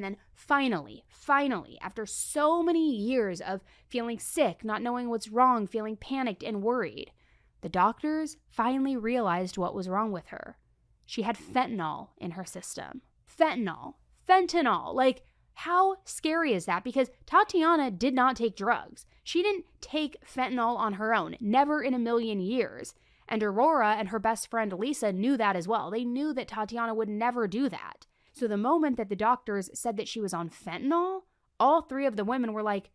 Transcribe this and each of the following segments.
And then finally, after so many years of feeling sick, not knowing what's wrong, feeling panicked and worried, the doctors finally realized what was wrong with her. She had fentanyl in her system. Fentanyl. Like, how scary is that? Because Tatiana did not take drugs. She didn't take fentanyl on her own, never in a million years. And Aurora and her best friend Lisa knew that as well. They knew that Tatiana would never do that. So the moment that the doctors said that she was on fentanyl, all three of the women were like,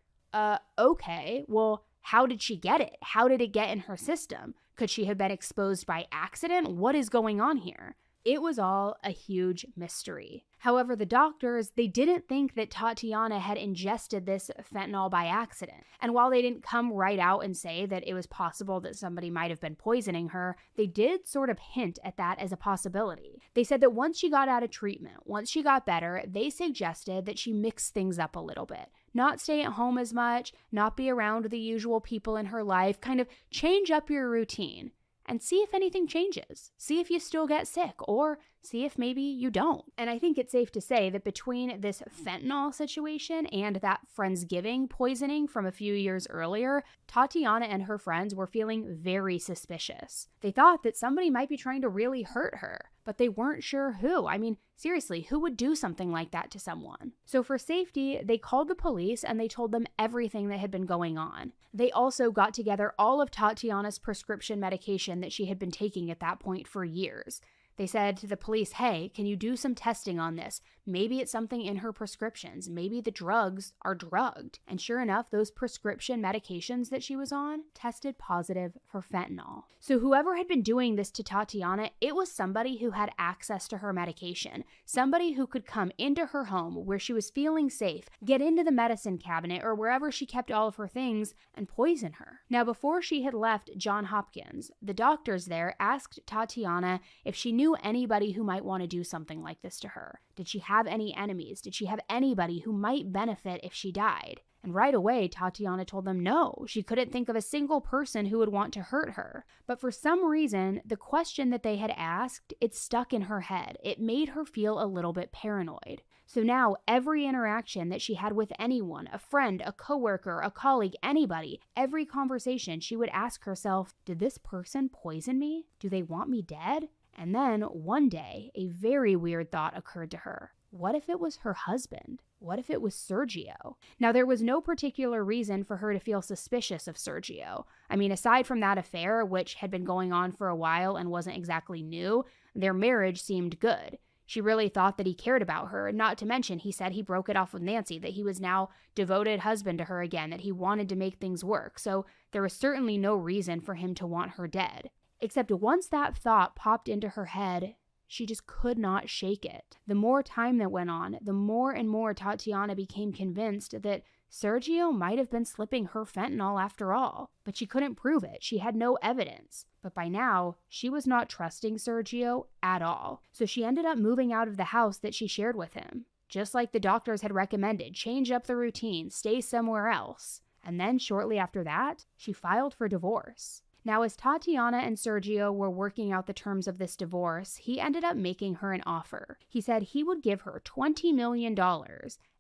okay, well, how did she get it? How did it get in her system? Could she have been exposed by accident? What is going on here? It was all a huge mystery. However, the doctors, they didn't think that Tatiana had ingested this fentanyl by accident. And while they didn't come right out and say that it was possible that somebody might have been poisoning her, they did sort of hint at that as a possibility. They said that once she got out of treatment, once she got better, they suggested that she mix things up a little bit. Not stay at home as much, not be around the usual people in her life, kind of change up your routine. And see if anything changes. See if you still get sick, or see if maybe you don't. And I think it's safe to say that between this fentanyl situation and that Friendsgiving poisoning from a few years earlier, Tatiana and her friends were feeling very suspicious. They thought that somebody might be trying to really hurt her, but they weren't sure who. I mean, seriously, who would do something like that to someone? So for safety, they called the police and they told them everything that had been going on. They also got together all of Tatiana's prescription medication that she had been taking at that point for years. They said to the police, hey, can you do some testing on this? Maybe it's something in her prescriptions. Maybe the drugs are drugged. And sure enough, those prescription medications that she was on tested positive for fentanyl. So whoever had been doing this to Tatiana, it was somebody who had access to her medication. Somebody who could come into her home where she was feeling safe, get into the medicine cabinet or wherever she kept all of her things and poison her. Now, before she had left Johns Hopkins, the doctors there asked Tatiana if she knew anybody who might want to do something like this to her. Did she have any enemies? Did she have anybody who might benefit if she died? And right away, Tatiana told them no, she couldn't think of a single person who would want to hurt her. But for some reason, the question that they had asked, it stuck in her head. It made her feel a little bit paranoid. So now every interaction that she had with anyone, a friend, a coworker, a colleague, anybody, every conversation, she would ask herself, did this person poison me? Do they want me dead? And then one day, a very weird thought occurred to her. What if it was her husband? What if it was Sergio? Now, there was no particular reason for her to feel suspicious of Sergio. I mean, aside from that affair, which had been going on for a while and wasn't exactly new, their marriage seemed good. She really thought that he cared about her, and not to mention he said he broke it off with Nancy, that he was now devoted husband to her again, that he wanted to make things work. So there was certainly no reason for him to want her dead. Except once that thought popped into her head, she just could not shake it. The more time that went on, the more and more Tatiana became convinced that Sergio might have been slipping her fentanyl after all. But she couldn't prove it. She had no evidence. But by now, she was not trusting Sergio at all. So she ended up moving out of the house that she shared with him. Just like the doctors had recommended, change up the routine, stay somewhere else. And then shortly after that, she filed for divorce. Now, as Tatiana and Sergio were working out the terms of this divorce, he ended up making her an offer. He said he would give her $20 million,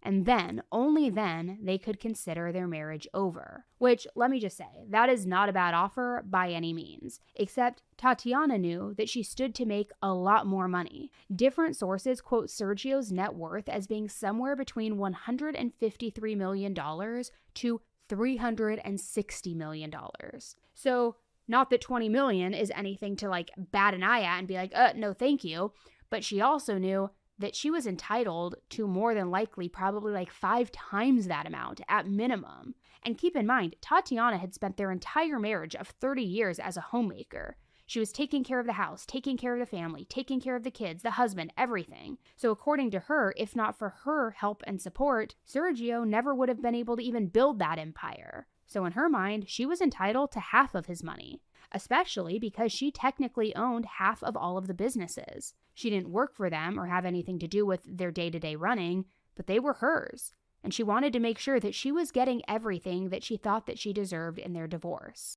and then, only then, they could consider their marriage over. Which, let me just say, that is not a bad offer by any means. Except Tatiana knew that she stood to make a lot more money. Different sources quote Sergio's net worth as being somewhere between $153 million to $360 million. So, not that 20 million is anything to like bat an eye at and be like, no, thank you. But she also knew that she was entitled to more than likely probably like 5 times that amount at minimum. And keep in mind, Tatiana had spent their entire marriage of 30 years as a homemaker. She was taking care of the house, taking care of the family, taking care of the kids, the husband, everything. So according to her, if not for her help and support, Sergio never would have been able to even build that empire. So in her mind, she was entitled to half of his money, especially because she technically owned half of all of the businesses. She didn't work for them or have anything to do with their day-to-day running, but they were hers. And she wanted to make sure that she was getting everything that she thought that she deserved in their divorce.